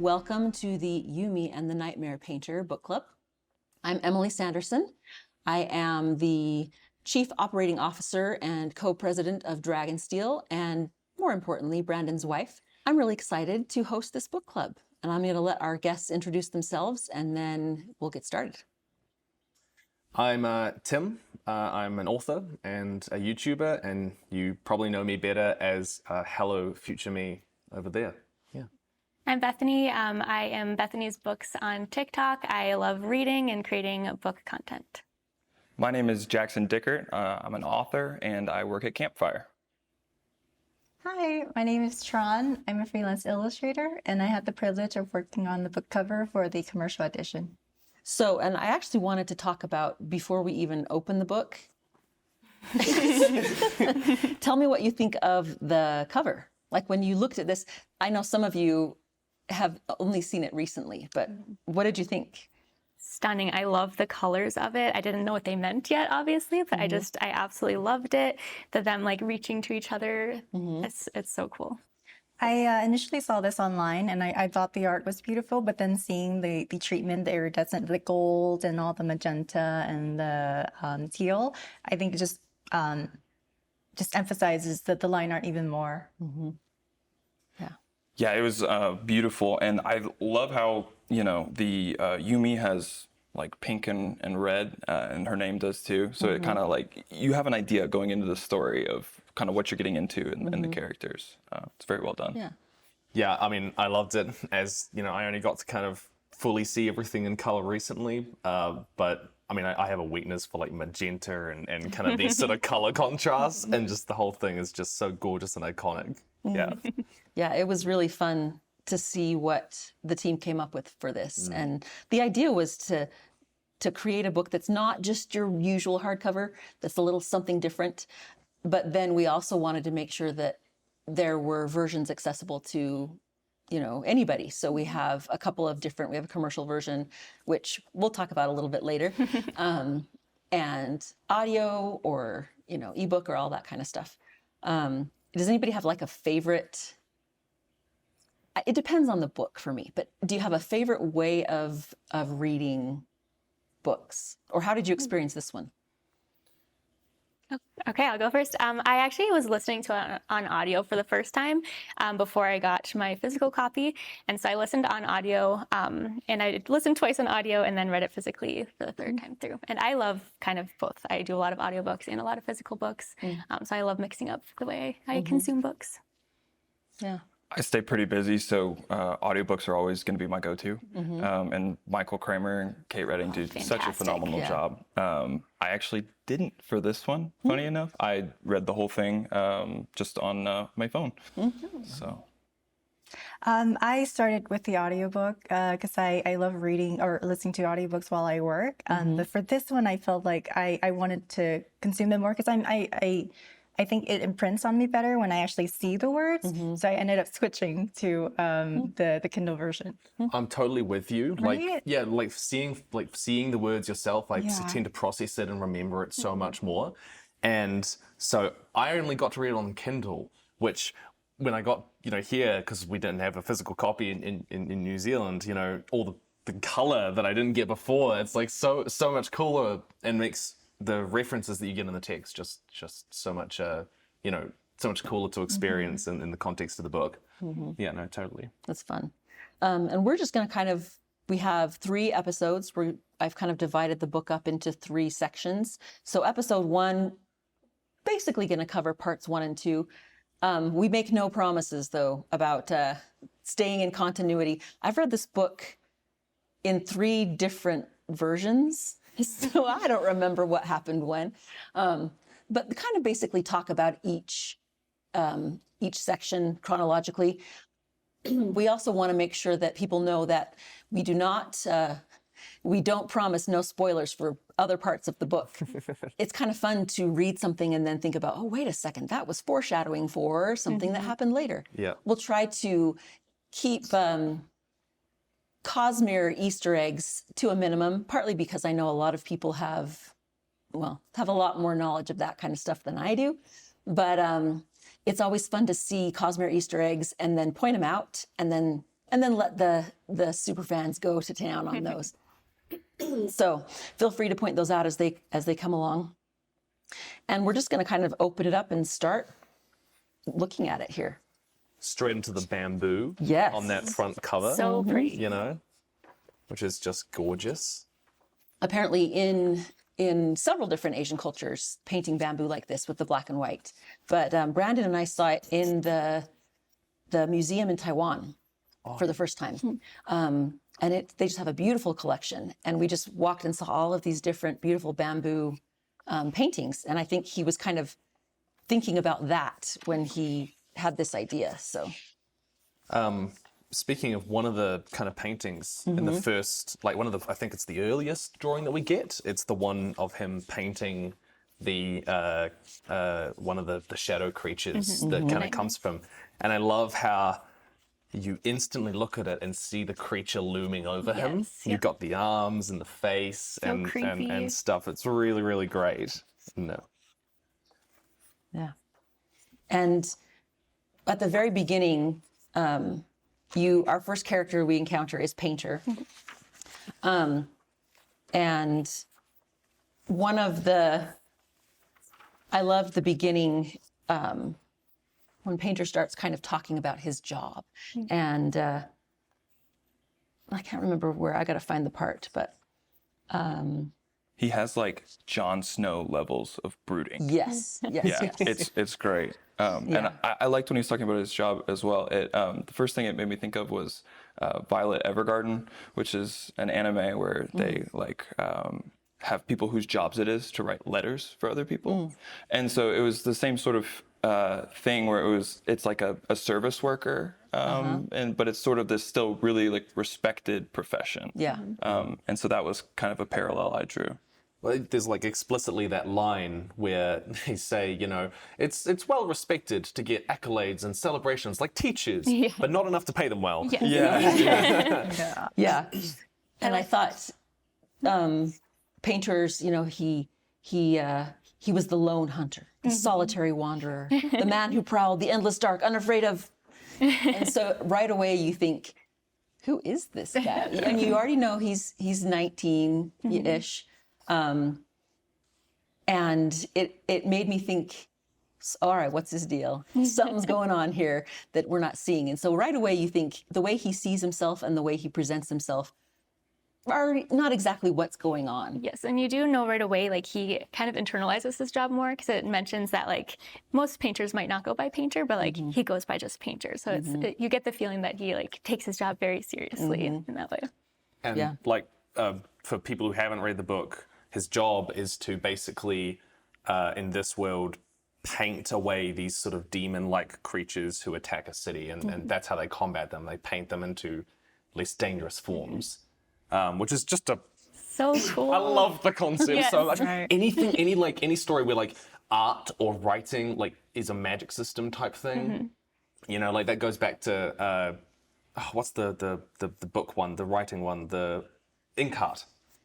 Welcome to the Yumi and the Nightmare Painter book club. I'm Emily Sanderson. I am the Chief Operating Officer and co-president of Dragonsteel, and more importantly, Brandon's wife. I'm really excited to host this book club, and I'm going to let our guests introduce themselves, and then we'll get started. I'm Tim. I'm an author and a YouTuber, and you probably know me better as Hello Future Me over there. Yeah. I'm Bethany. I am Bethany's Books on TikTok. I love reading and creating book content. My name is Jackson Dickert. I'm an author and I work at Campfire. Hi, my name is Tran. I'm a freelance illustrator and I had the privilege of working on the book cover for the commercial edition. So, and I actually wanted to talk about, before we even open the book, tell me what you think of the cover. Like when you looked at this, I know some of you have only seen it recently, but what did you think? Stunning. I love the colors of it. I didn't know what they meant yet, obviously, but I absolutely loved it. Them like reaching to each other. It's so cool. I initially saw this online and I thought the art was beautiful, but then seeing the treatment, the iridescent, the gold and all the magenta and the teal, I think it just emphasizes the line art even more. Yeah, it was beautiful. And I love how, the Yumi has like pink and red, and her name does too. So it kind of like, you have an idea going into the story of kind of what you're getting into and the characters. It's very well done. Yeah, I mean, I loved it. As, I only got to kind of fully see everything in color recently. But I mean, I have a weakness for like magenta and kind of these sort of color contrasts, and just the whole thing is just so gorgeous and iconic. Yeah. Yeah, it was really fun to see what the team came up with for this. And the idea was to create a book that's not just your usual hardcover, that's a little something different. But then we also wanted to make sure that there were versions accessible to, anybody. So we have a couple of different, we have a commercial version, which we'll talk about a little bit later, and audio or, ebook or all that kind of stuff. Does anybody have like a favorite? It depends on the book for me, but do you have a favorite way of reading books? Or how did you experience this one? Okay, I'll go first. I actually was listening to it on audio for the first time before I got my physical copy. And so I listened on audio, and I listened twice on audio and then read it physically for the third time through. And I love kind of both. I do a lot of audiobooks and a lot of physical books. So I love mixing up the way I consume books. Yeah. I stay pretty busy, so audiobooks are always going to be my go-to. And Michael Kramer and Kate Redding do such a phenomenal job. I actually didn't for this one, funny enough. I read the whole thing just on my phone. So I started with the audiobook because I love reading or listening to audiobooks while I work. But for this one, I felt like I wanted to consume it more because I think it imprints on me better when I actually see the words. So I ended up switching to the Kindle version. I'm totally with you. Right? Like seeing the words yourself, I tend to process it and remember it so much more. And so I only got to read it on Kindle, which when I got, here, because we didn't have a physical copy in New Zealand, all the color that I didn't get before, it's like so much cooler and makes the references that you get in the text just so much so much cooler to experience in the context of the book. Yeah, no, totally. That's fun. And we're just going to we have 3 episodes where I've kind of divided the book up into 3 sections. So episode 1, basically going to cover parts 1 and 2. We make no promises though about staying in continuity. I've read this book in 3 different versions. So I don't remember what happened when, but kind of basically talk about each section chronologically. We also want to make sure that people know that we don't promise no spoilers for other parts of the book. It's kind of fun to read something and then think about, oh, wait a second, that was foreshadowing for something that happened later. Yeah. We'll try to keep Cosmere Easter eggs to a minimum, partly because I know a lot of people have a lot more knowledge of that kind of stuff than I do. But it's always fun to see Cosmere Easter eggs and then point them out and then and then let the super fans go to town on those. So feel free to point those out as they come along. And we're just going to kind of open it up and start looking at it here. Straight into the bamboo Yes. on that front cover. So pretty. You know, which is just gorgeous. Apparently in several different Asian cultures, painting bamboo like this with the black and white. But Brandon and I saw it in the museum in Taiwan for the first time. And they just have a beautiful collection. And we just walked and saw all of these different beautiful bamboo paintings. And I think he was kind of thinking about that when he had this idea. So, Speaking of one of the kind of paintings in the first, like I think it's the earliest drawing that we get. It's the one of him painting the one of the shadow creatures that kind of comes from. And I love how you instantly look at it and see the creature looming over him. Yes, You've got the arms and the face and creepy. stuff. It's really, really great. No. yeah. And at the very beginning, our first character we encounter is Painter. And I love the beginning when Painter starts kind of talking about his job. And I can't remember where, I got to find the part, but He has like Jon Snow levels of brooding. yes. Yeah, it's great. And I liked when he was talking about his job as well. The first thing it made me think of was Violet Evergarden, which is an anime where they have people whose jobs it is to write letters for other people. And so it was the same sort of thing where it's like a service worker, but it's sort of this still really like respected profession. Yeah. And so that was kind of a parallel I drew. Well, there's like explicitly that line where they say, you know, it's well respected to get accolades and celebrations like teachers, but not enough to pay them well. Yeah. Yeah. And I thought Painter's, you know, he was the lone hunter, the solitary wanderer, the man who prowled the endless dark, unafraid of. And so right away you think, who is this guy? And you already know he's 19-ish. And it made me think, all right, what's his deal? Something's going on here that we're not seeing. And so right away you think the way he sees himself and the way he presents himself are not exactly what's going on. Yes, and you do know right away, like, he kind of internalizes his job more, because it mentions that, like, most painters might not go by painter, but, like, he goes by just painter. So you get the feeling that he, like, takes his job very seriously in that way. And like, for people who haven't read the book, his job is to basically, in this world, paint away these sort of demon-like creatures who attack a city, and that's how they combat them. They paint them into less dangerous forms. Which is just so cool. I love the concept so much. Right. Any story where like art or writing like is a magic system type thing, you know, like that goes back to what's the book one, the writing one, the ink art.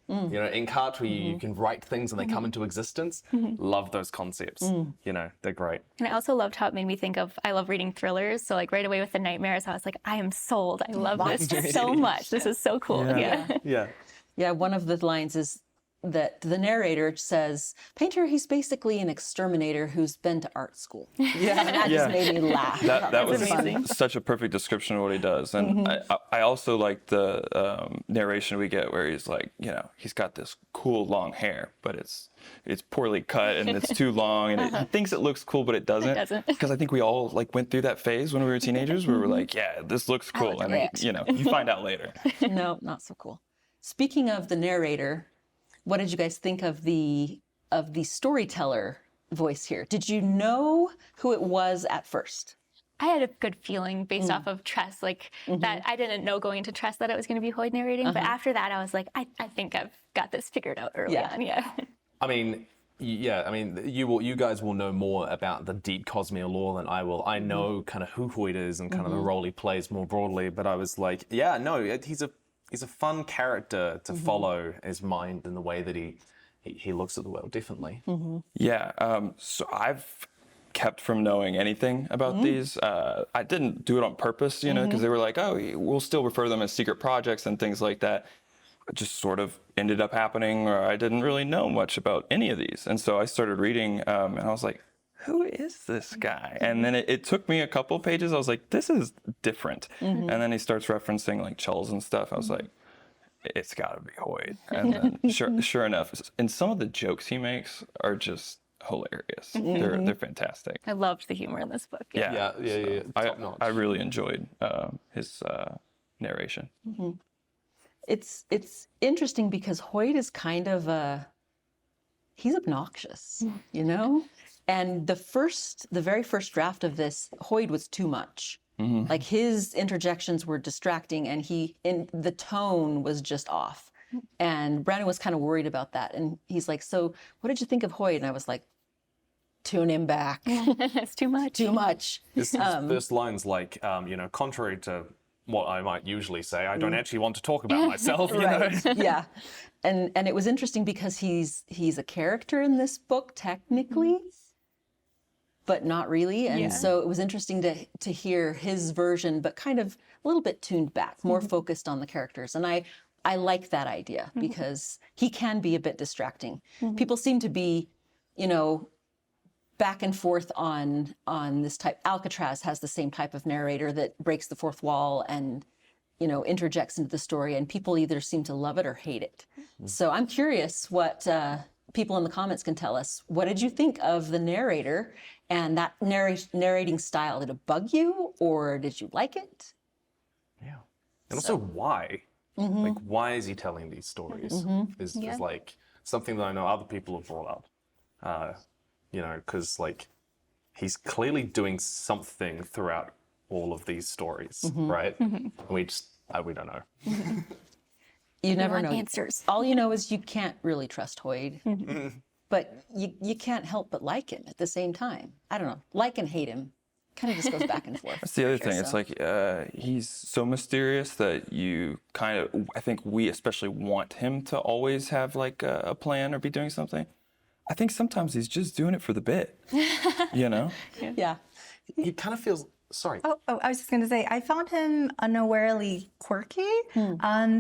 You know, ink art where you can write things and they come into existence. Love those concepts. You know, they're great. And I also loved how it made me think of, I love reading thrillers. So, like, right away with the nightmares, I was like, I am sold. I love this so much. This is so cool. Yeah. Yeah, one of the lines is that the narrator says, Painter, he's basically an exterminator who's been to art school. Yeah. And that just made me laugh. That was amazing. such a perfect description of what he does. And I also like the narration we get where he's like, you know, he's got this cool long hair, but it's poorly cut and it's too long, and he thinks it looks cool, but it doesn't. Because I think we all like went through that phase when we were teenagers where we're like, yeah, this looks cool. And then, you know, you find out later. No, not so cool. Speaking of the narrator, what did you guys think of the storyteller voice here? Did you know who it was at first? I had a good feeling based off of Tress, like that I didn't know going into Tress that it was going to be Hoyd narrating. But after that, I was like, I think I've got this figured out early on. Yeah. I mean, you guys will know more about the deep Cosmere lore than I will. I know kind of who Hoyd is and kind of the role he plays more broadly, but I was like, yeah, no, he's a fun character to follow, his mind and the way that he looks at the world, definitely. Yeah. So I've kept from knowing anything about these. I didn't do it on purpose, you know, because they were like, oh, we'll still refer to them as secret projects and things like that. It just sort of ended up happening, or I didn't really know much about any of these. And so I started reading, and I was like, who is this guy? And then it took me a couple pages. I was like, this is different. And then he starts referencing like chulls and stuff. I was like, it's got to be Hoyd. And then sure enough, and some of the jokes he makes are just hilarious. They're fantastic. I loved the humor in this book. Yeah. Top notch. I really enjoyed his narration. It's interesting because Hoyd is kind of he's obnoxious, you know? And the very first draft of this, Hoyd was too much. Like his interjections were distracting, and the tone was just off. And Brandon was kind of worried about that. And he's like, so what did you think of Hoyd? And I was like, tune him back. It's too much. Too much. His first line's like, contrary to what I might usually say, I don't actually want to talk about myself, you know? Yeah. And it was interesting because he's a character in this book technically, but not really. And so it was interesting to hear his version, but kind of a little bit tuned back, more focused on the characters. And I like that idea because he can be a bit distracting. People seem to be, you know, back and forth on this type. Alcatraz has the same type of narrator that breaks the fourth wall and, you know, interjects into the story, and people either seem to love it or hate it. So I'm curious what people in the comments can tell us. What did you think of the narrator and that narrating style? Did it bug you, or did you like it? Yeah. And also why? Like, why is he telling these stories? Is like something that I know other people have brought up. You know, because like he's clearly doing something throughout all of these stories, right? And we don't know. You never know. Answers. All you know is you can't really trust Hoyd, but you can't help but like him at the same time. I don't know, like and hate him, kind of just goes back and forth. That's the other thing. It's like he's so mysterious that you kind of, I think we especially want him to always have like a plan or be doing something. I think sometimes he's just doing it for the bit, you know? Yeah. He kind of feels, sorry. Oh, I was just going to say, I found him unawarely quirky. So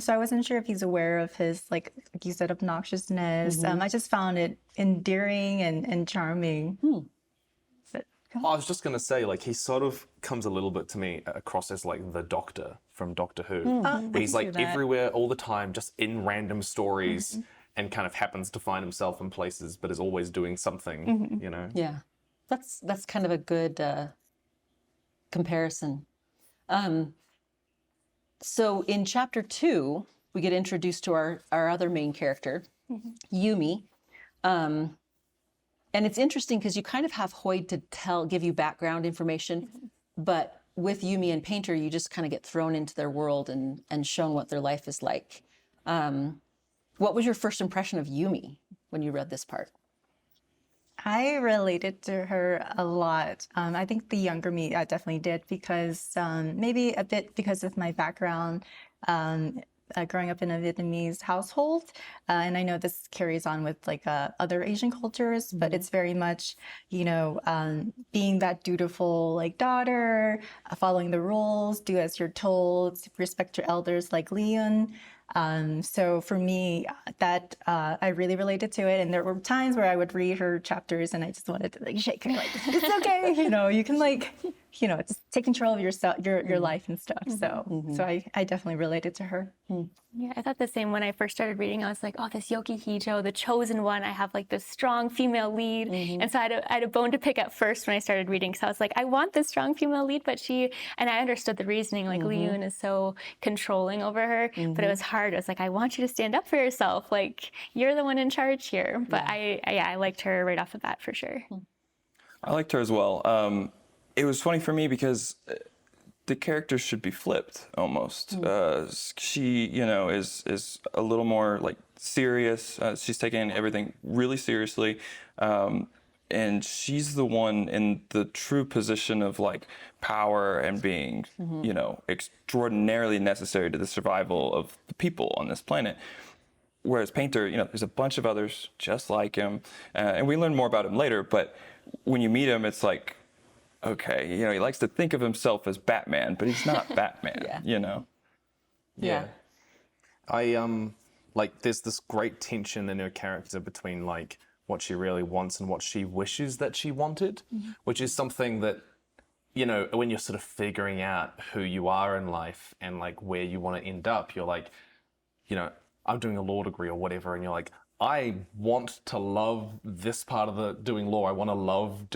I wasn't sure if he's aware of his, like you said, obnoxiousness. I just found it endearing and charming. But, I was just going to say, like, he sort of comes a little bit to me across as like the Doctor from Doctor Who. Where he's like everywhere all the time, just in random stories. And kind of happens to find himself in places, but is always doing something, you know? Yeah. That's kind of a good comparison. So in chapter 2, we get introduced to our other main character, Yumi. And it's interesting because you kind of have Hoyd to give you background information, but with Yumi and Painter, you just kind of get thrown into their world and shown what their life is like. What was your first impression of Yumi when you read this part? I related to her a lot. I think the younger me definitely did because maybe a bit because of my background growing up in a Vietnamese household. And I know this carries on with like other Asian cultures, but it's very much, you know, being that dutiful like daughter, following the rules, do as you're told, respect your elders like Leon. So for me, that I really related to it, and there were times where I would read her chapters, and I just wanted to like shake her, like it's okay, you know, you can like, you know, just take control of yourself, your life and stuff. So I definitely related to her. Yeah, I thought the same when I first started reading. I was like, oh, this Yoki Hijo, the chosen one. I have like this strong female lead, and so I had a bone to pick at first when I started reading. So I was like, I want this strong female lead, but and I understood the reasoning. Like Leon is so controlling over her, but it was hard. It was like, I want you to stand up for yourself. Like you're the one in charge here. But I liked her right off the bat for sure. I liked her as well. It was funny for me because the character should be flipped almost. She, you know, is a little more like serious. She's taking everything really seriously. And she's the one in the true position of like power and being, you know, extraordinarily necessary to the survival of the people on this planet. Whereas Painter, you know, there's a bunch of others just like him. And we learn more about him later, but when you meet him, it's like, okay, you know, he likes to think of himself as Batman, but he's not Batman, Yeah. you know? Yeah. I like there's this great tension in her character between like what she really wants and what she wishes that she wanted, which is something that, you know, when you're sort of figuring out who you are in life and like where you want to end up, you're like, you know, I'm doing a law degree or whatever, and you're like, I want to love this part of the doing law. I want to love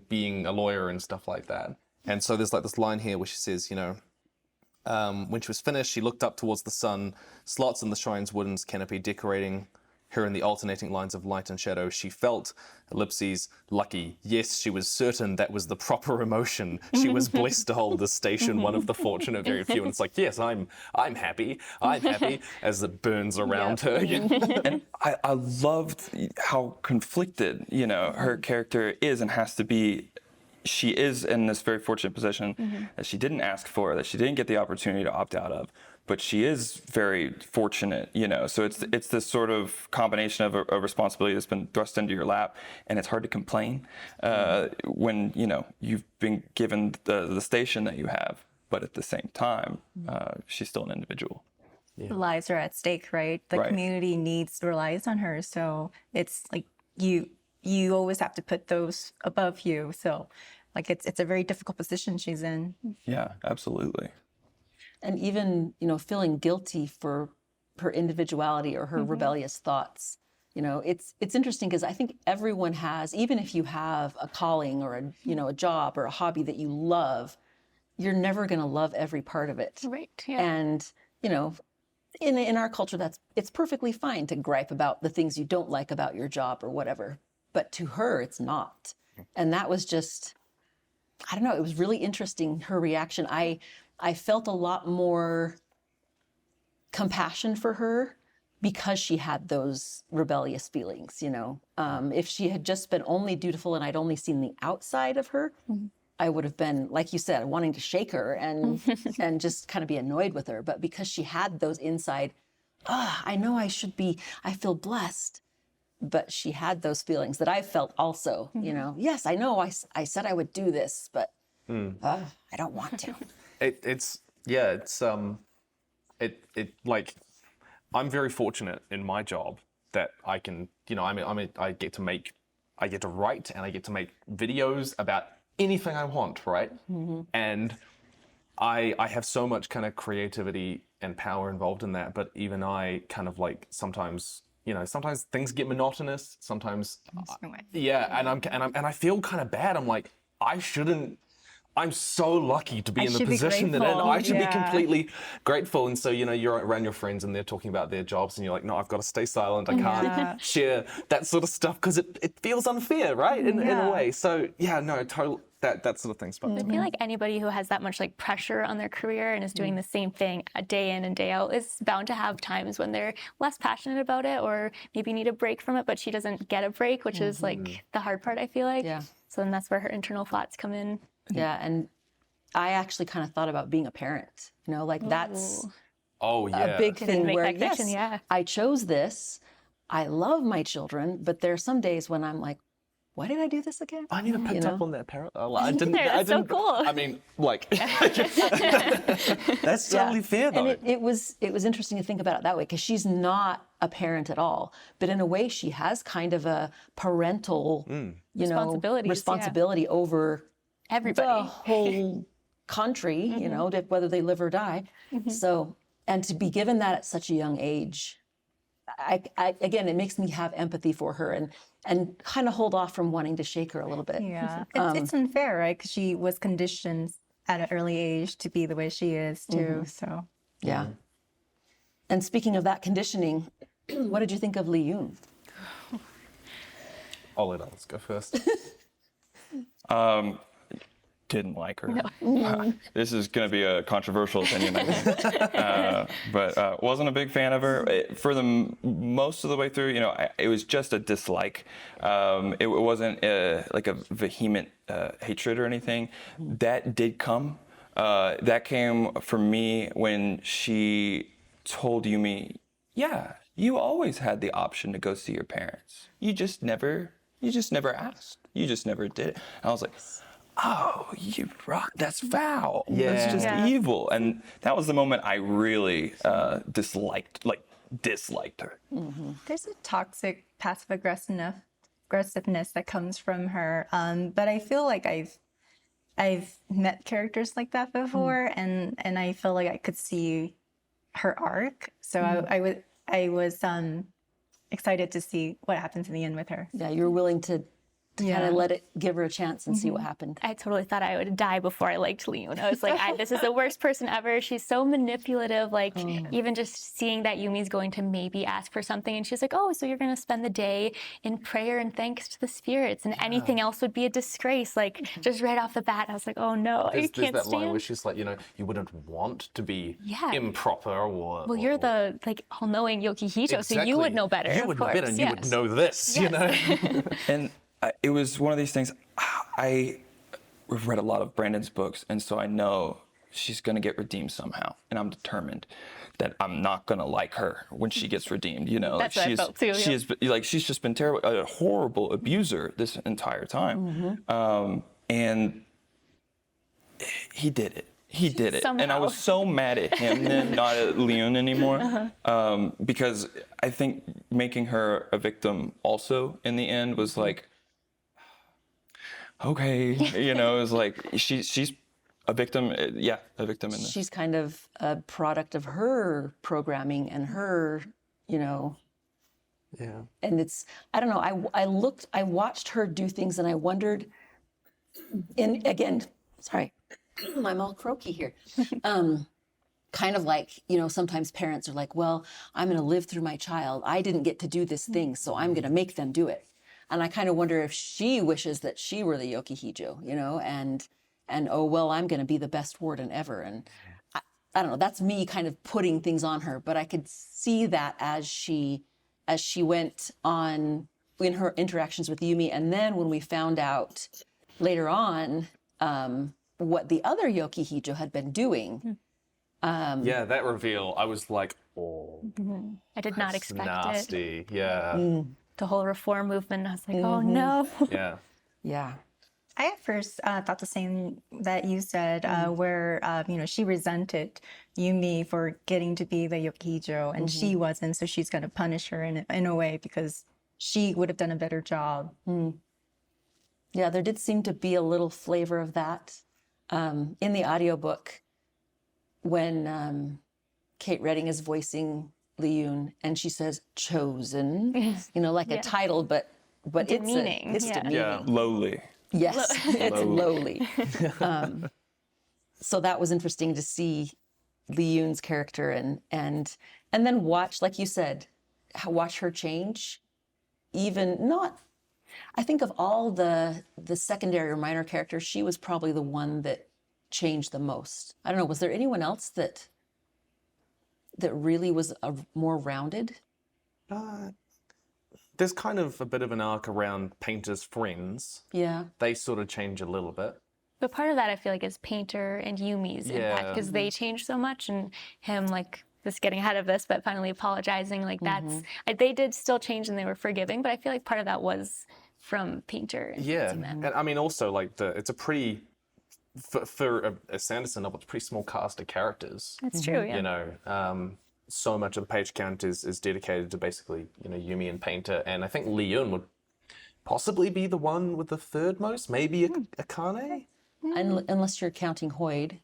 being a lawyer and stuff like that. And so there's like this line here where she says, you know, when she was finished, she looked up towards the sun, slots in the shrine's wooden canopy decorating her in the alternating lines of light and shadow. She felt, ellipses, lucky. Yes, she was certain that was the proper emotion. She was blessed to hold this station, one of the fortunate very few. And it's like, yes, I'm happy. I'm happy as it burns around her. And I loved how conflicted, you know, her character is and has to be. She is in this very fortunate position that she didn't ask for, that she didn't get the opportunity to opt out of, but she is very fortunate, you know. So it's this sort of combination of a responsibility that's been thrust into your lap, and it's hard to complain when, you know, you've been given the station that you have, but at the same time, she's still an individual. The lives are at stake, right? The Right. community relies on her, so it's like you always have to put those above you. So, like it's a very difficult position she's in. Yeah, absolutely. And even, you know, feeling guilty for her individuality or her rebellious thoughts. You know, it's interesting because I think everyone has, even if you have a calling or a job or a hobby that you love, you're never going to love every part of it. Right. Yeah. And, you know, in our culture, it's perfectly fine to gripe about the things you don't like about your job or whatever. But to her, it's not. And that was just, I don't know, it was really interesting, her reaction. I felt a lot more compassion for her because she had those rebellious feelings, you know. If she had just been only dutiful and I'd only seen the outside of her, I would have been, like you said, wanting to shake her and and just kind of be annoyed with her. But because she had those inside, I know I feel blessed. But she had those feelings that I felt also, you know. Yes, I know I said I would do this, but I don't want to. It's like I'm very fortunate in my job that I can, you know, I get to write and I get to make videos about anything I want, right? And I have so much kind of creativity and power involved in that, but even I kind of like sometimes, you know, sometimes things get monotonous. Sometimes, and I feel kind of bad. I'm like, I'm so lucky to be in the position that I should be completely grateful. And so, you know, you're around your friends and they're talking about their jobs and you're like, no, I've got to stay silent. I can't share that sort of stuff because it feels unfair, right? In a way. So yeah, no, totally. That sort of thing's fun. I feel like anybody who has that much like pressure on their career and is doing the same thing day in and day out is bound to have times when they're less passionate about it or maybe need a break from it, but she doesn't get a break, which is like the hard part, I feel like. Yeah. So then that's where her internal thoughts come in. Yeah, and I actually kind of thought about being a parent. You know, like that's a big thing make where, that yes, connection, yeah. I chose this. I love my children, but there are some days when I'm like, why did I do this again? I never picked up on that parallel. I didn't. That's so cool. I mean, like, that's totally fair though. And it was interesting to think about it that way because she's not a parent at all, but in a way she has kind of a parental, responsibility over Everybody. the whole country, you know, whether they live or die. So, and to be given that at such a young age, I again, it makes me have empathy for her and kind of hold off from wanting to shake her a little bit. Yeah, it's unfair, right? Because she was conditioned at an early age to be the way she is too. So Yeah. And speaking of that conditioning, what did you think of Lee Yoon? I'll let others go first. Didn't like her. This is going to be a controversial opinion, I think. But wasn't a big fan of her. For the most of the way through, you know, it was just a dislike. It wasn't like a vehement hatred or anything. That did come. That came from me when she told Yumi, yeah, you always had the option to go see your parents. You just never You just never asked. You just never did it. And I was like, oh, you rock. That's foul. Yeah. That's just Yeah. evil. And that was the moment I really disliked her. There's a toxic passive aggressiveness that comes from her. But I feel like I've met characters like that before, and I feel like I could see her arc. So I was excited to see what happens in the end with her. Yeah, you're willing to kind Yeah. of let it give her a chance and see what happened. I totally thought I would die before I liked Leon. I was like, this is the worst person ever. She's so manipulative. Like, even just seeing that Yumi's going to maybe ask for something, and she's like, oh, so you're going to spend the day in prayer and thanks to the spirits, and anything else would be a disgrace. Like, just right off the bat, I was like, oh no, I There's can't that line stand. where she's like, you wouldn't want to be Yeah. improper or. Well, you're the all-knowing Yokihito, so you would know better. You of would know better, course, and you would know this, you know? And it was one of these things. I've read a lot of Brandon's books, and so I know she's gonna get redeemed somehow, and I'm determined that I'm not gonna like her when she gets redeemed. You know, That's what I felt too, She yeah. is like she's just been terrible, a horrible abuser this entire time, and he did it. He did it, and I Somehow. was so mad at him then, not at Leon anymore, because I think making her a victim also in the end was like, okay, you know, it was like she's a victim, a victim in this. She's kind of a product of her programming and her, Yeah. and it's, I don't know, I watched her do things and I wondered, and again, sorry, I'm all croaky here. Kind of like, sometimes parents are like, well, I'm going to live through my child. I didn't get to do this thing, so I'm going to make them do it. And I kind of wonder if she wishes that she were the Yokihijo, and oh, well, I'm going to be the best warden ever. And I don't know, that's me kind of putting things on her, but I could see that as she went on in her interactions with Yumi. And then when we found out later on what the other Yokihijo had been doing. Yeah, that reveal, I was like, oh, I did not that's expect it. nasty. Yeah. The whole reform movement, I was like, oh no. Yeah. Yeah. I at first thought the same that you said, where she resented Yumi for getting to be the Yokihijo, and she wasn't, so she's going to punish her in a way because she would have done a better job. Yeah, there did seem to be a little flavor of that in the audiobook when Kate Redding is voicing Leon and she says chosen, like a title, but Demeaning, it's yeah. demeaning. Yeah, lowly. Yes, it's lowly. So that was interesting to see Leon's character and then watch, like you said, watch her change. Even not, I think of all the secondary or minor characters, she was probably the one that changed the most. I don't know, was there anyone else that really was more rounded? There's kind of a bit of an arc around Painter's friends. Yeah. They sort of change a little bit. But part of that, I feel like, is Painter and Yumi's impact, because they changed so much, and him, like, just getting ahead of this, but finally apologizing, like, that's, they did still change and they were forgiving, but I feel like part of that was from Painter. And And I mean, also, like, it's a pretty, for a Sanderson novel, it's a pretty small cast of characters. That's true, yeah. So much of the page count is dedicated to basically, Yumi and Painter, and I think Leon would possibly be the one with the third most, maybe Akane? Unless you're counting Hoyd.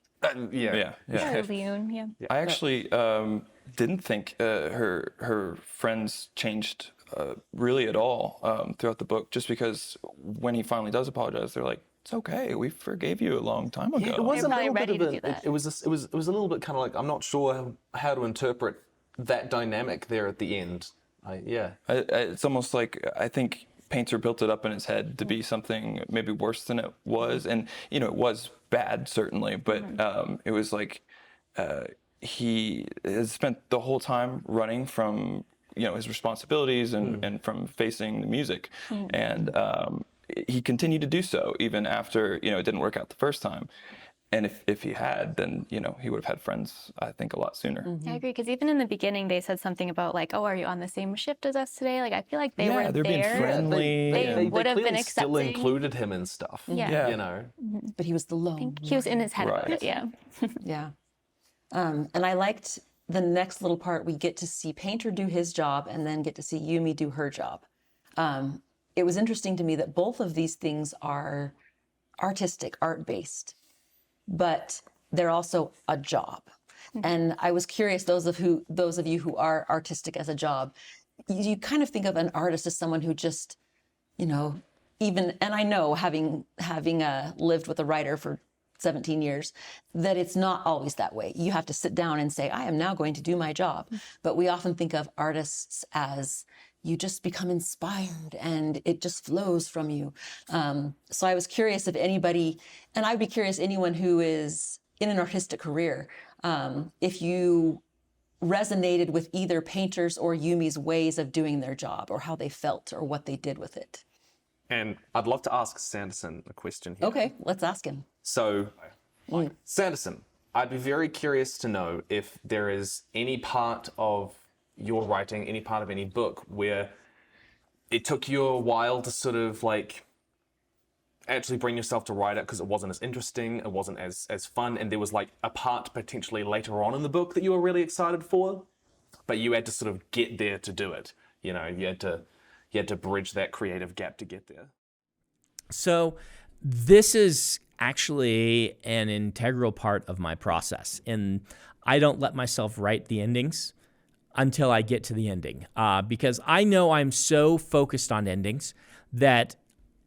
Yeah. Or Leon, yeah. I actually didn't think her friends changed really at all throughout the book, just because when he finally does apologize, they're like, "It's okay, we forgave you a long time ago." It was a probably little bit ready of to a, do that. it was a little bit kind of like, I'm not sure how to interpret that dynamic there at the end. It's almost like I think Painter built it up in his head to be something maybe worse than it was, and it was bad certainly, but it was like he has spent the whole time running from his responsibilities and from facing the music, and he continued to do so even after it didn't work out the first time. And if he had, then, you know, he would have had friends, I think, a lot sooner. I agree, because even in the beginning, they said something about like, "Oh, are you on the same shift as us today?" Like, I feel like they were they're being there. friendly. They would have been clearly still accepting. included him in stuff. Yeah. You know. But he was the I lone. think he was in his head about Right. it. Yeah. Yeah. And I liked the next little part. We get to see Painter do his job and then get to see Yumi do her job. It was interesting to me that both of these things are artistic, art-based, but they're also a job. And I was curious, those of you who are artistic as a job, you kind of think of an artist as someone who just, you know, even, and I know having lived with a writer for 17 years, that it's not always that way. You have to sit down and say, I am now going to do my job. But we often think of artists as you just become inspired and it just flows from you. So I was curious if anybody, and I'd be curious anyone who is in an artistic career, if you resonated with either Painter's or Yumi's ways of doing their job, or how they felt, or what they did with it. And I'd love to ask Sanderson a question here. Okay, let's ask him. So, Sanderson, I'd be very curious to know if there is any part of your writing, any part of any book where it took you a while to sort of like actually bring yourself to write it because it wasn't as interesting, it wasn't as fun, and there was like a part potentially later on in the book that you were really excited for, but you had to sort of get there to do it. You know, you had to bridge that creative gap to get there. So this is actually an integral part of my process, and I don't let myself write the endings until I get to the ending, because I know I'm so focused on endings that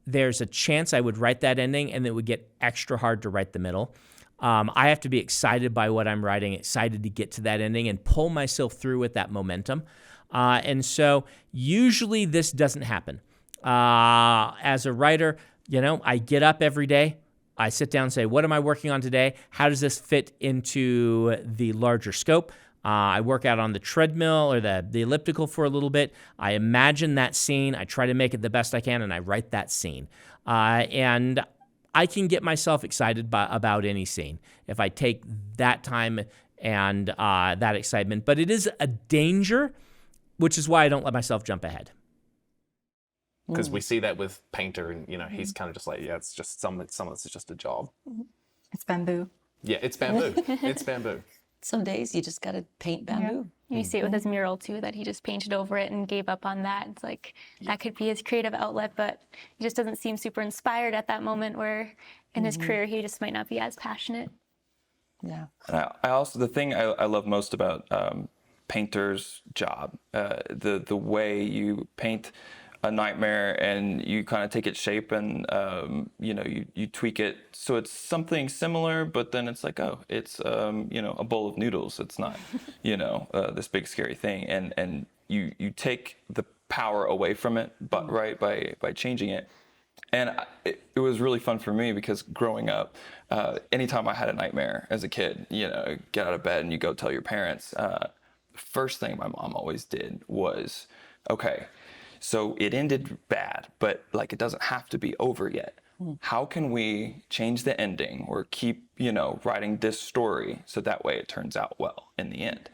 there's a chance I would write that ending and it would get extra hard to write the middle. I have to be excited by what I'm writing, excited to get to that ending and pull myself through with that momentum. And so usually this doesn't happen. As a writer, you know, I get up every day, I sit down and say, what am I working on today? How does this fit into the larger scope? I work out on the treadmill or the elliptical for a little bit. I imagine that scene. I try to make it the best I can, and I write that scene. And I can get myself excited about any scene if I take that time and that excitement. But it is a danger, which is why I don't let myself jump ahead. Because we see that with Painter, and you know, he's kind of just like, yeah, it's just some of it's just a job. It's bamboo. Yeah, it's bamboo. It's bamboo. Some days you just got to paint bamboo. You see it with his mural too, that he just painted over it and gave up on that. It's like that could be his creative outlet, but he just doesn't seem super inspired at that moment, where in his career he just might not be as passionate. Yeah. And I also, the thing I love most about Painter's job, the way you paint a nightmare and you kind of take its shape and you know, you tweak it so it's something similar, but then it's like, oh, it's you know, a bowl of noodles. It's not, you know, this big scary thing, and you take the power away from it, but right, by changing it. And it was really fun for me because growing up, anytime I had a nightmare as a kid, you know, get out of bed and you go tell your parents. First thing my mom always did was, okay, so it ended bad, but like it doesn't have to be over yet. How can we change the ending or keep, you know, writing this story so that way it turns out well in the end?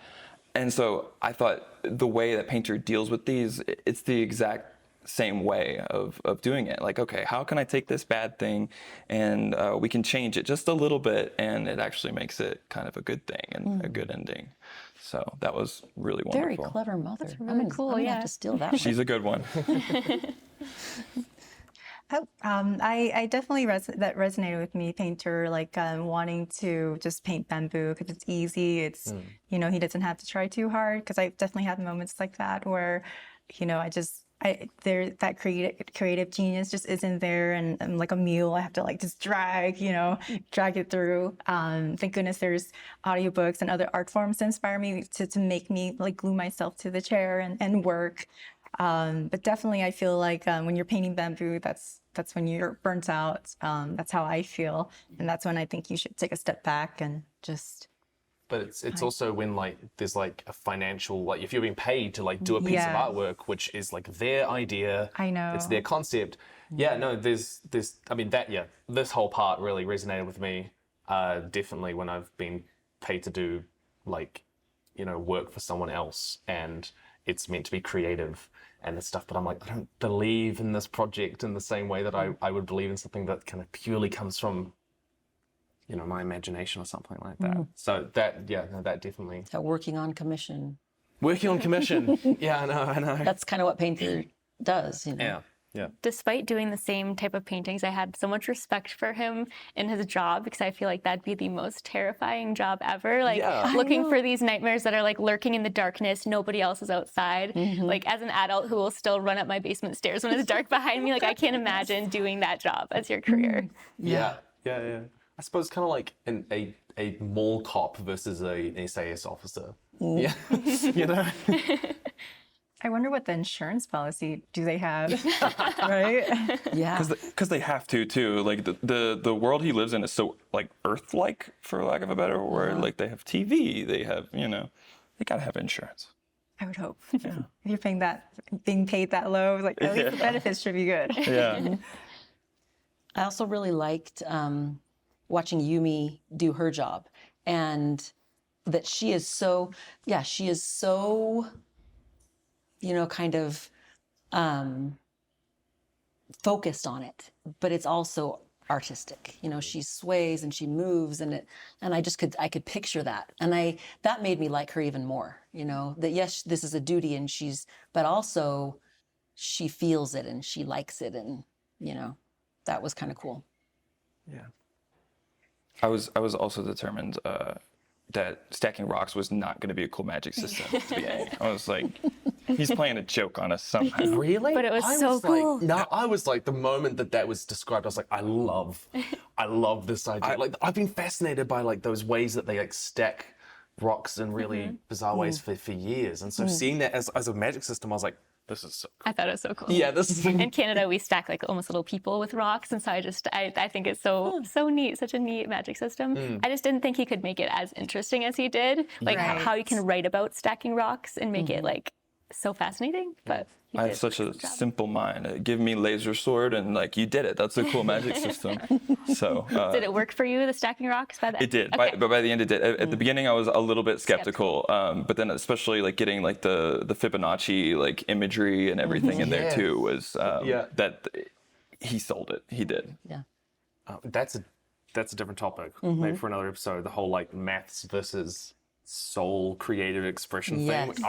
And so I thought the way that Painter deals with these, it's the exact same way of doing it. Like, okay, how can I take this bad thing and we can change it just a little bit and it actually makes it kind of a good thing and a good ending. So that was really wonderful. Very clever mother. That's really cool, I'm gonna yeah. have to steal that one. She's a good one. I definitely that resonated with me, Painter, like wanting to just paint bamboo because it's easy. It's, you know, he doesn't have to try too hard, because I definitely had moments like that where, you know, that creative genius just isn't there, and I'm like a mule. I have to like just drag it through. Thank goodness there's audiobooks and other art forms to inspire me to make me like glue myself to the chair and work. But definitely I feel like when you're painting bamboo, that's when you're burnt out. That's how I feel, and that's when I think you should take a step back and just. But it's also when like there's like a financial, like if you're being paid to like do a piece of artwork, which is like their idea. I know. It's their concept. Yeah, no, there's I mean that, yeah, this whole part really resonated with me. definitely when I've been paid to do like, work for someone else and it's meant to be creative and this stuff, but I'm like, I don't believe in this project in the same way that I would believe in something that kind of purely comes from, my imagination or something like that. So that definitely. So working on commission. Working on commission. Yeah, I know. That's kind of what Painter does, Yeah. Despite doing the same type of paintings, I had so much respect for him in his job because I feel like that'd be the most terrifying job ever. Like looking for these nightmares that are like lurking in the darkness, nobody else is outside. Like as an adult who will still run up my basement stairs when it's dark behind me, like I can't imagine doing that job as your career. Yeah. I suppose kind of like a mall cop versus an SAS officer. Yeah. I wonder what the insurance policy do they have, right? Yeah. Because they have to too. Like the world he lives in is so like Earth-like, for lack of a better word. Like they have TV, they have they gotta have insurance. I would hope. If you're being paid that low, like at least the benefits should be good. Yeah. I also really liked watching Yumi do her job, and that she is so kind of focused on it, but it's also artistic. She sways and she moves, and I could picture that, and that made me like her even more. That yes, this is a duty, but also she feels it and she likes it, and that was kind of cool. Yeah. I was also determined that stacking rocks was not going to be a cool magic system at the beginning. I was like, he's playing a joke on us somehow. Really? But it was so cool. I was like, the moment that was described, I was like, I love this idea. I've been fascinated by like those ways that they like stack rocks in really bizarre ways for years. And so seeing that as a magic system, I was like, this is so cool. I thought it was so cool. Yeah, this is. In Canada, we stack like almost little people with rocks, and so I think it's so neat, such a neat magic system. I just didn't think he could make it as interesting as he did, like how you can write about stacking rocks and make it like so fascinating. But I have such a simple mind. Give me laser sword and like you did it. That's a cool magic system. So did it work for you, the stacking rocks? By the It did, Okay. but by the end it did. At the beginning, I was a little bit skeptical, but then especially like getting like the Fibonacci like imagery and everything in there too was that he sold it. He did. Yeah. That's a different topic, maybe for another episode. The whole like maths versus soul creative expression thing. Which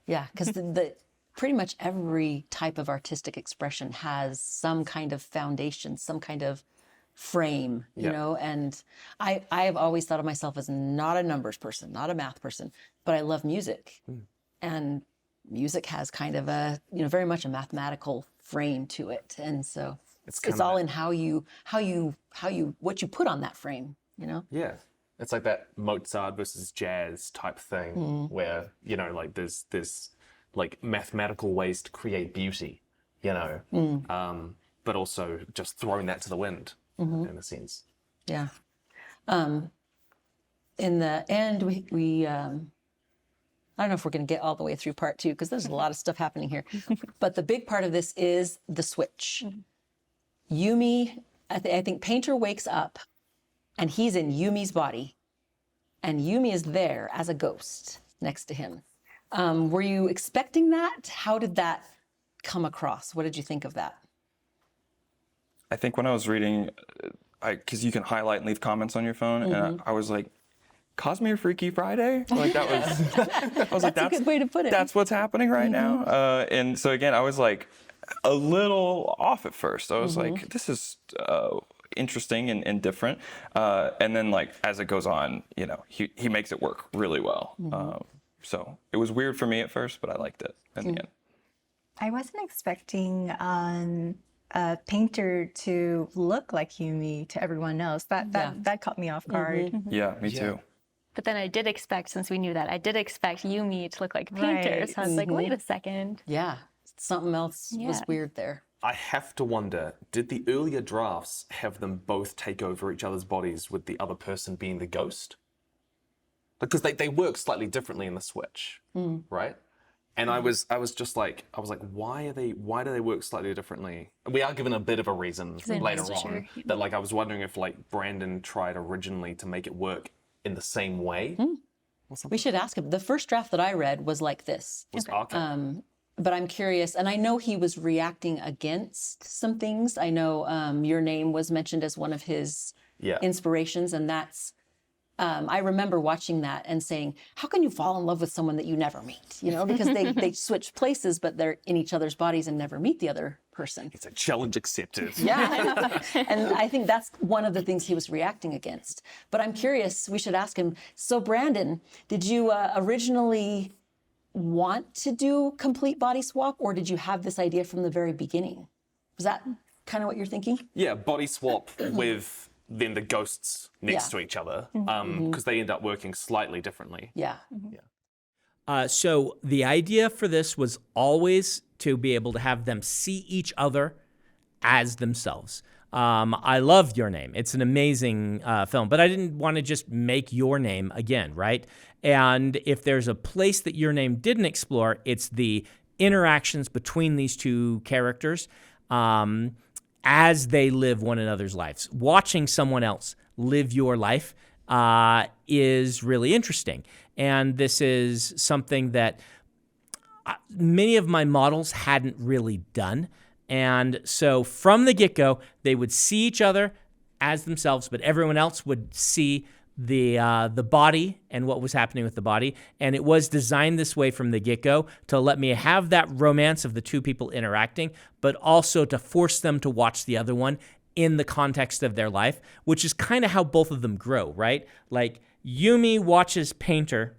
Yeah, because the pretty much every type of artistic expression has some kind of foundation, some kind of frame, and I have always thought of myself as not a numbers person, not a math person, but I love music. And music has kind of a, very much a mathematical frame to it. And so it's all in what you put on that frame, Yeah. It's like that Mozart versus jazz type thing where, like there's like mathematical ways to create beauty, but also just throwing that to the wind in a sense. Yeah. In the end, we I don't know if we're going to get all the way through part 2 because there's a lot of stuff happening here. But the big part of this is the switch. Yumi, I think Painter wakes up and he's in Yumi's body, and Yumi is there as a ghost next to him. Were you expecting that? How did that come across? What did you think of that? I think when I was reading, because you can highlight and leave comments on your phone, and I was like, Cosmere Freaky Friday? Like that was, I was like, that's a good way to put it. That's what's happening right now. And so again, I was like a little off at first. I was like, this is interesting and different. And then like, as it goes on, he makes it work really well. So it was weird for me at first, but I liked it in the end. I wasn't expecting Painter to look like Yumi to everyone else. That caught me off guard. Yeah, me too. But then I did expect, since we knew that, I did expect Yumi to look like Painter. Right. So I was like, wait a second. Yeah, something else was weird there. I have to wonder, did the earlier drafts have them both take over each other's bodies with the other person being the ghost? Because they work slightly differently in the Switch, right? And I was just like, why do they work slightly differently? We are given a bit of a reason later on that like I was wondering if like Brandon tried originally to make it work in the same way. We should ask him. The first draft that I read was like this. But I'm curious, and I know he was reacting against some things. I know your name was mentioned as one of his inspirations, and that's I remember watching that and saying, how can you fall in love with someone that you never meet? You know, because they switch places, but they're in each other's bodies and never meet the other person. It's a challenge accepted. Yeah. And I think that's one of the things he was reacting against. But I'm curious, we should ask him. So Brandon, did you originally want to do complete body swap, or did you have this idea from the very beginning? Was that kind of what you're thinking? Yeah, body swap with then the ghosts next to each other, because they end up working slightly differently. Yeah. So the idea for this was always to be able to have them see each other as themselves. I love Your Name. It's an amazing film, but I didn't want to just make Your Name again, right? And if there's a place that Your Name didn't explore, it's the interactions between these two characters as they live one another's lives. Watching someone else live your life is really interesting. And this is something that many of my models hadn't really done. And so from the get-go, they would see each other as themselves, but everyone else would see the body and what was happening with the body. And it was designed this way from the get-go to let me have that romance of the two people interacting, but also to force them to watch the other one in the context of their life, which is kind of how both of them grow, right? Like Yumi watches Painter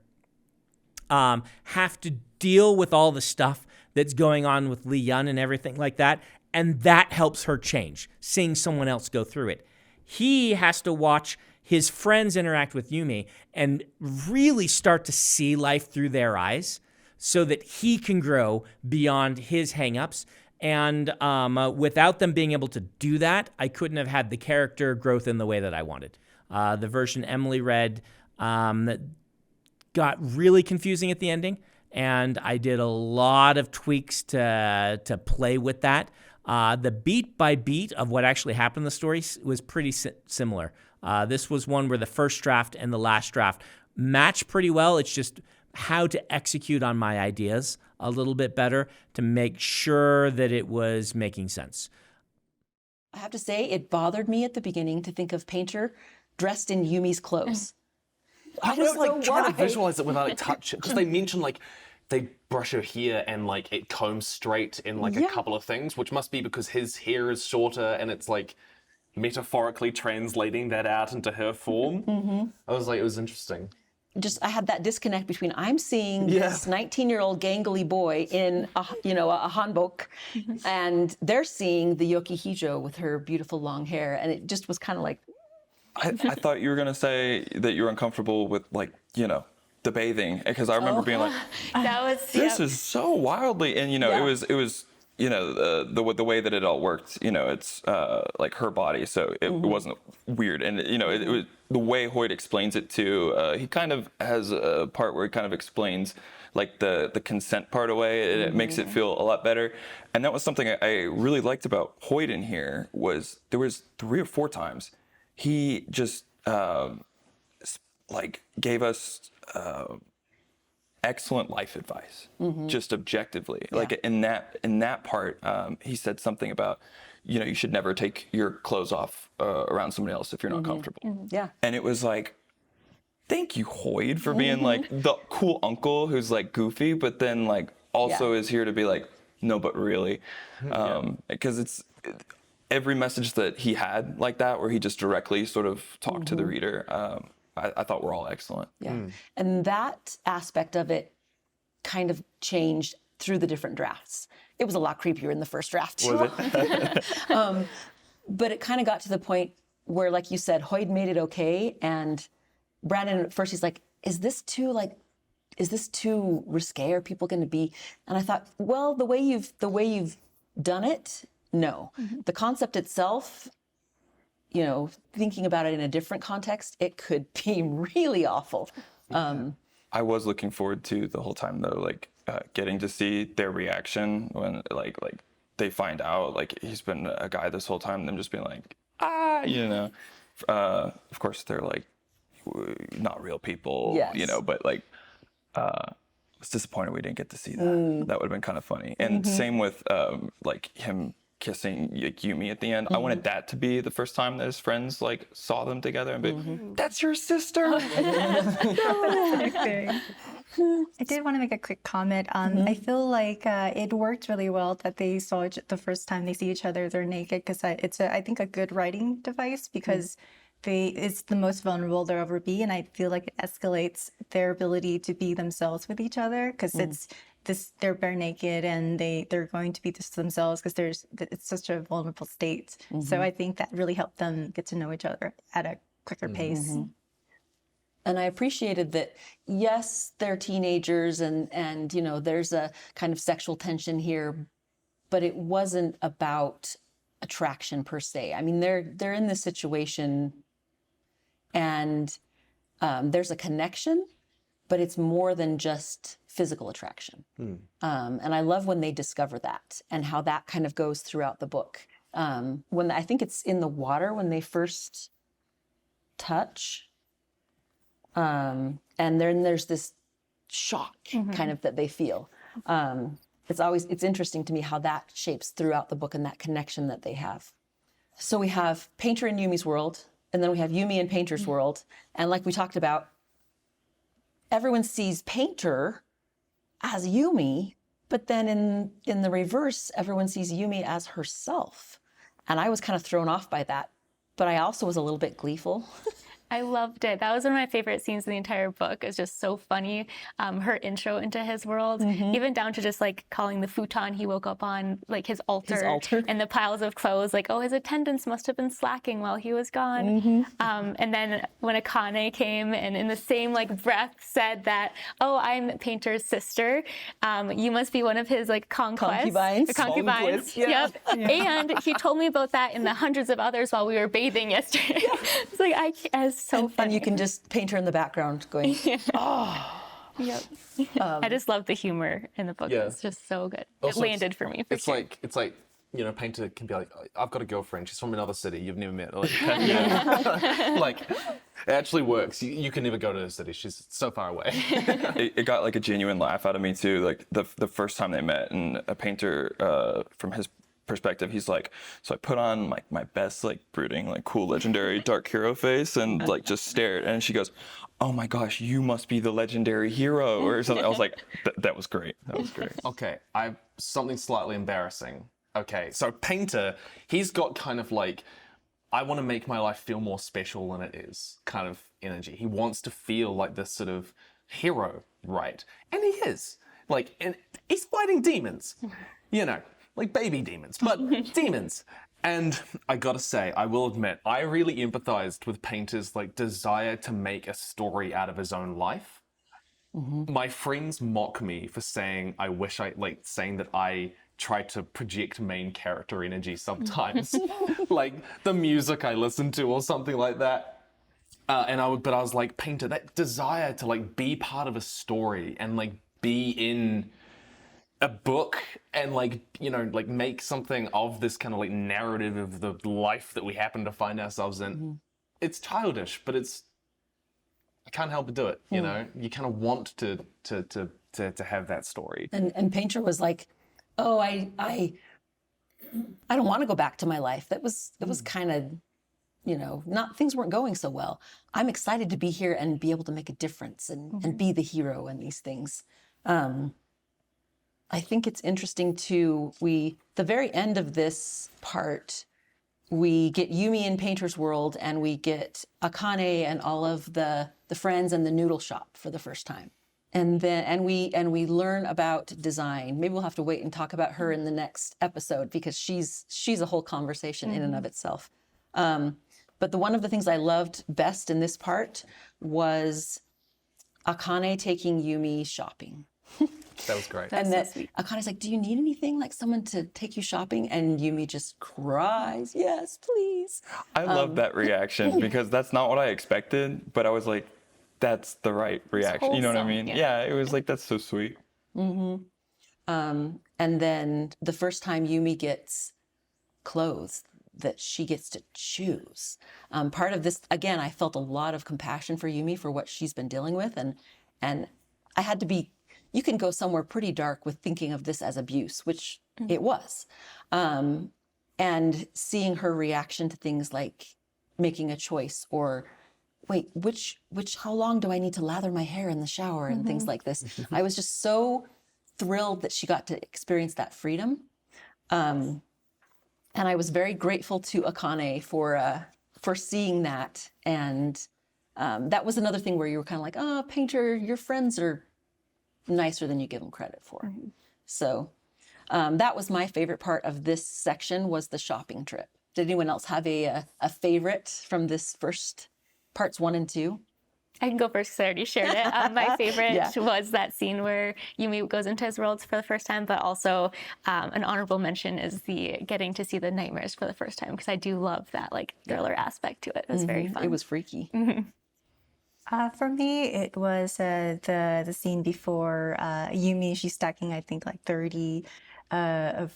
have to deal with all the stuff that's going on with Lee Yun and everything like that, and that helps her change, seeing someone else go through it. He has to watch his friends interact with Yumi and really start to see life through their eyes so that he can grow beyond his hangups. And without them being able to do that, I couldn't have had the character growth in the way that I wanted. The version Emily read got really confusing at the ending, and I did a lot of tweaks to play with that. The beat by beat of what actually happened in the story was pretty similar. This was one where the first draft and the last draft match pretty well. It's just how to execute on my ideas a little bit better to make sure that it was making sense. I have to say, it bothered me at the beginning to think of Painter dressed in Yumi's clothes. I was like trying to visualize it without it touching, because they mentioned like they brush her hair and like it combs straight in like a couple of things, which must be because his hair is shorter and it's like metaphorically translating that out into her form. I was like, it was interesting. Just I had that disconnect between I'm seeing this 19-year-old gangly boy in a hanbok, and they're seeing the Yokihijo with her beautiful long hair, and it just was kind of like. I thought you were gonna say that you were uncomfortable with the bathing, because I remember being like, that was this is so wildly, and it was the way that it all worked. It's like her body, so it wasn't weird, and it was the way Hoyt explains it too. He kind of has a part where he kind of explains like the consent part away, and it makes it feel a lot better. And that was something I really liked about Hoyt in here, was there was 3 or 4 times he just gave us excellent life advice, just objectively. Like in that part, he said something about, you should never take your clothes off around somebody else if you're not comfortable. Yeah. And it was like, thank you, Hoyt, for being like the cool uncle who's like goofy, but then like also is here to be like, no, but really, because it's every message that he had like that, where he just directly sort of talked to the reader. I thought were all excellent. Yeah. And that aspect of it kind of changed through the different drafts. It was a lot creepier in the first draft. Was it? But it kind of got to the point where, like you said, Hoyt made it okay. And Brandon, at first, he's like, is this too risque? Are people going to be? And I thought, well, the way you've done it, no. The concept itself, thinking about it in a different context, it could be really awful. I was looking forward to the whole time though, like getting to see their reaction when like they find out like he's been a guy this whole time, them just being like, you know. Of course they're like not real people, Yes. you know, but like I was disappointed we didn't get to see that. That would have been kind of funny. And same with like him kissing Yumi at the end. I wanted that to be the first time that his friends like saw them together and be, that's your sister. I did want to make a quick comment. I feel like it worked really well that they saw the first time they see each other, they're naked, because it's I think a good writing device, because it's the most vulnerable they'll ever be, and I feel like it escalates their ability to be themselves with each other, because they're bare naked and they're going to be just themselves because it's such a vulnerable state. So I think that really helped them get to know each other at a quicker pace. And I appreciated that, yes, they're teenagers and you know, there's a kind of sexual tension here, but it wasn't about attraction per se. I mean, they're in this situation and there's a connection, but it's more than just physical attraction. And I love when they discover that and how that kind of goes throughout the book. When I think it's in the water when they first touch. And then there's this shock kind of that they feel. It's interesting to me how that shapes throughout the book and that connection that they have. So we have Painter and Yumi's world, and then we have Yumi and Painter's world. And like we talked about, everyone sees Painter as Yumi, but then in the reverse, everyone sees Yumi as herself. And I was kind of thrown off by that, but I also was a little bit gleeful. I loved it. That was one of my favorite scenes in the entire book. It's just so funny. Her intro into his world, even down to just like calling the futon he woke up on, like his altar. And the piles of clothes, like, oh, his attendants must have been slacking while he was gone. And then when Akane came and in the same like breath said that, oh, I'm Painter's sister. You must be one of his like concubines. Yep. And he told me about that in the hundreds of others while we were bathing yesterday. It's like, it's so funny. And you can just paint her in the background going, Yep. I just love the humor in the book. Yeah. It's just so good. Also, it landed for me. It's like, you know, Painter can be like, I've got a girlfriend. She's from another city. You've never met. Like, like it actually works. You can never go to her city. She's so far away. It got like a genuine laugh out of me too. Like the first time they met, and a Painter from his perspective, he's like, so I put on like my best like brooding like cool legendary dark hero face and like just stared, and she goes, oh my gosh, you must be the legendary hero or something. I was like, that was great. That was great. Okay, I've something slightly embarrassing. Okay, so Painter, he's got kind of like, I want to make my life feel more special than it is kind of energy. He wants to feel like this sort of hero, right? And he is. Like, and he's fighting demons, you know, like baby demons, but demons. And I gotta say, I will admit, I really empathized with Painter's like desire to make a story out of his own life. My friends mock me for saying saying that I try to project main character energy sometimes, like the music I listen to or something like that. But I was like, Painter, that desire to like be part of a story and like be in a book and like, you know, like make something of this kind of like narrative of the life that we happen to find ourselves in. It's childish, but I can't help but do it. You know, you kind of want to have that story. and Painter was like, oh, I don't want to go back to my life. It was kind of, you know, things weren't going so well. I'm excited to be here and be able to make a difference and be the hero in these things. I think it's interesting too, the very end of this part, we get Yumi in Painter's world and we get Akane and all of the friends and the noodle shop for the first time. And then we learn about design. Maybe we'll have to wait and talk about her in the next episode because she's a whole conversation in and of itself. But one of the things I loved best in this part was Akane taking Yumi shopping. That was great. And that Akane's like, do you need anything? Like someone to take you shopping? And Yumi just cries, yes, please. I love that reaction because that's not what I expected, but I was like, that's the right reaction. You know what I mean? Yeah. Yeah, it was like, that's so sweet. And then the first time Yumi gets clothes that she gets to choose. Part of this, again, I felt a lot of compassion for Yumi for what she's been dealing with. And I had to be, you can go somewhere pretty dark with thinking of this as abuse, which it was. And seeing her reaction to things like making a choice or, wait, how long do I need to lather my hair in the shower and things like this. I was just so thrilled that she got to experience that freedom. And I was very grateful to Akane for seeing that. And that was another thing where you were kind of like, oh, Painter, your friends are nicer than you give them credit for. So that was my favorite part of this section, was the shopping trip. Did anyone else have a favorite from this first parts 1 and 2? I can go first because I already shared it. My favorite was that scene where Yumi goes into his worlds for the first time, but also an honorable mention is the getting to see the nightmares for the first time, because I do love that like thriller aspect to it. It was very fun. It was freaky. For me, it was the scene before Yumi. She's stacking, I think, like 30 of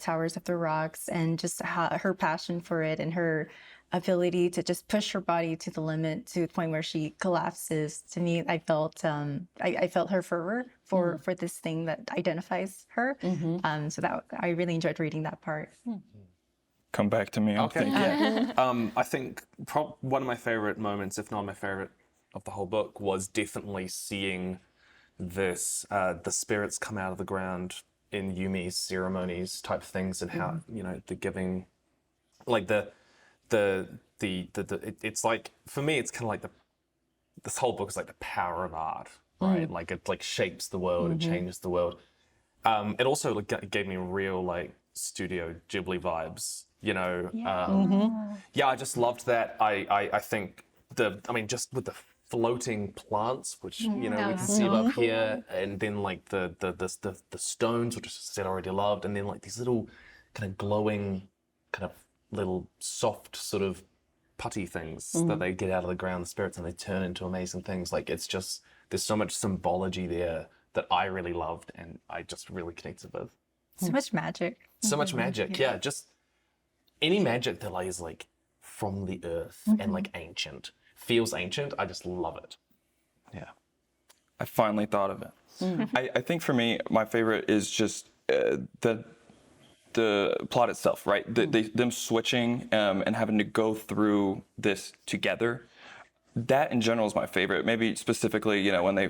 Towers of the Rocks, and just her passion for it and her ability to just push her body to the limit, to the point where she collapses. To me, I felt her fervor for this thing that identifies her. So that I really enjoyed reading that part. Come back to me. Okay, yeah. I think one of my favorite moments, if not my favorite of the whole book, was definitely seeing this the spirits come out of the ground in Yumi's ceremonies type things, and how the giving, like it's like, for me it's kind of like this whole book is like the power of art, right? Like it like shapes the world, it changes the world. It also like gave me real like Studio Ghibli vibes, I just loved that. I think just with the floating plants, which we can see up here, and then like the stones, which I said I already loved, and then like these little kind of glowing, kind of little soft sort of putty things that they get out of the ground, the spirits, and they turn into amazing things. Like it's just, there's so much symbology there that I really loved, and I just really connected with. So much magic. So much magic, yeah. Just any magic that is like from the earth and like ancient, feels ancient. I just love it. Yeah, I finally thought of it. I think for me, my favorite is just the plot itself, right? Them switching and having to go through this together. That in general is my favorite. Maybe specifically, when they,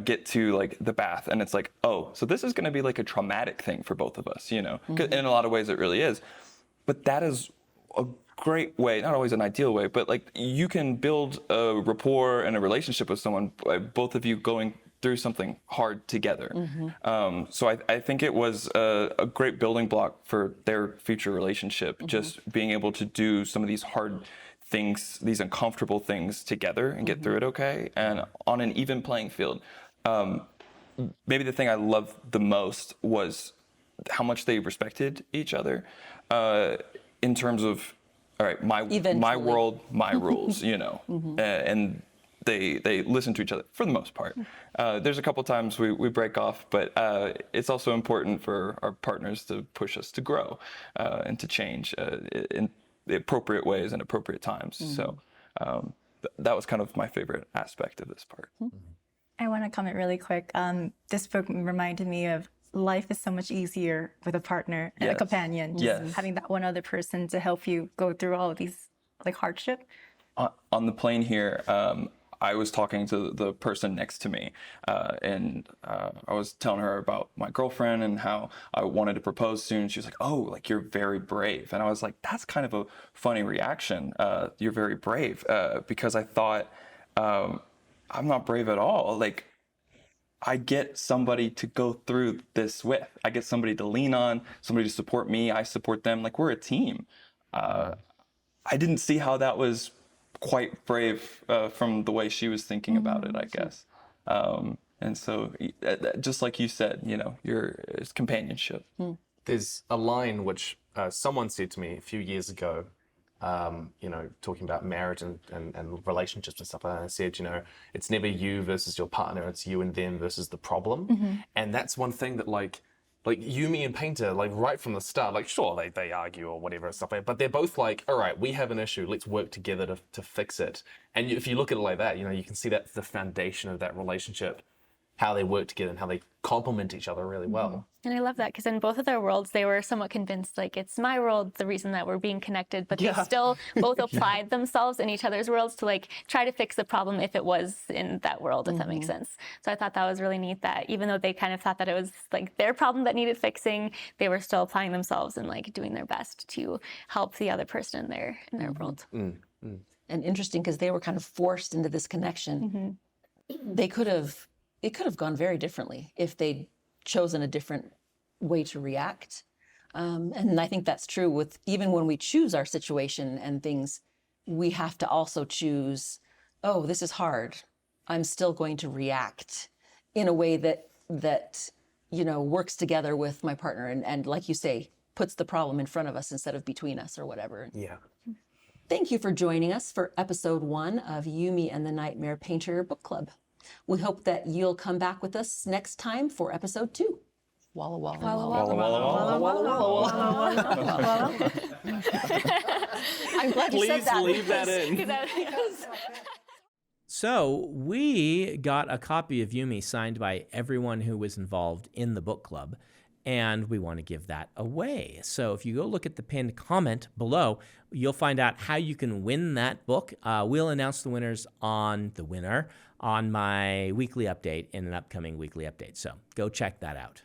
get to like the bath, and it's like, oh, so this is going to be like a traumatic thing for both of us, 'Cause in a lot of ways it really is. But that is a great way, not always an ideal way, but like you can build a rapport and a relationship with someone by both of you going through something hard together. So I think it was a great building block for their future relationship, just being able to do some of these hard things, these uncomfortable things together and get through it okay, and on an even playing field. Maybe the thing I loved the most was how much they respected each other in terms of, all right, my world, my rules, and they listen to each other for the most part. There's a couple times we break off, but it's also important for our partners to push us to grow and to change in the appropriate ways and appropriate times. So that was kind of my favorite aspect of this part. I want to comment really quick. This book reminded me of life is so much easier with a partner and a companion. Just having that one other person to help you go through all of these like hardship. On the plane here, I was talking to the person next to me, and I was telling her about my girlfriend and how I wanted to propose soon. She was like, "Oh, like you're very brave," and I was like, "That's kind of a funny reaction. You're very brave," because I thought I'm not brave at all. Like I get somebody to go through this with. I get somebody to lean on, somebody to support me. I support them. Like we're a team. I didn't see how that was quite brave from the way she was thinking about it, I guess. And so, just like you said, it's companionship. There's a line which someone said to me a few years ago, talking about marriage and relationships and stuff. And I said, it's never you versus your partner, it's you and them versus the problem. And that's one thing that like Yumi and Painter, like right from the start, like sure, they argue or whatever and stuff, but they're both like, all right, we have an issue, let's work together to fix it. And if you look at it like that, you can see that's the foundation of that relationship, how they work together and how they complement each other really well. And I love that because in both of their worlds, they were somewhat convinced like it's my world, the reason that we're being connected, but they still both applied themselves in each other's worlds to like try to fix the problem if it was in that world, if that makes sense. So I thought that was really neat that even though they kind of thought that it was like their problem that needed fixing, they were still applying themselves and like doing their best to help the other person in their world. And interesting because they were kind of forced into this connection. It could have gone very differently if they'd chosen a different way to react. And I think that's true with even when we choose our situation and things, we have to also choose, oh, this is hard. I'm still going to react in a way that works together with my partner and like you say, puts the problem in front of us instead of between us or whatever. Yeah. Thank you for joining us for episode 1 of Yumi and the Nightmare Painter Book Club. We hope that you'll come back with us next time for episode 2. Walla walla walla walla walla walla. I'm glad you said that. Please leave that in. So we got a copy of Yumi signed by everyone who was involved in the book club, and we want to give that away. So if you go look at the pinned comment below, you'll find out how you can win that book. We'll announce the winner on my weekly update in an upcoming weekly update. So go check that out.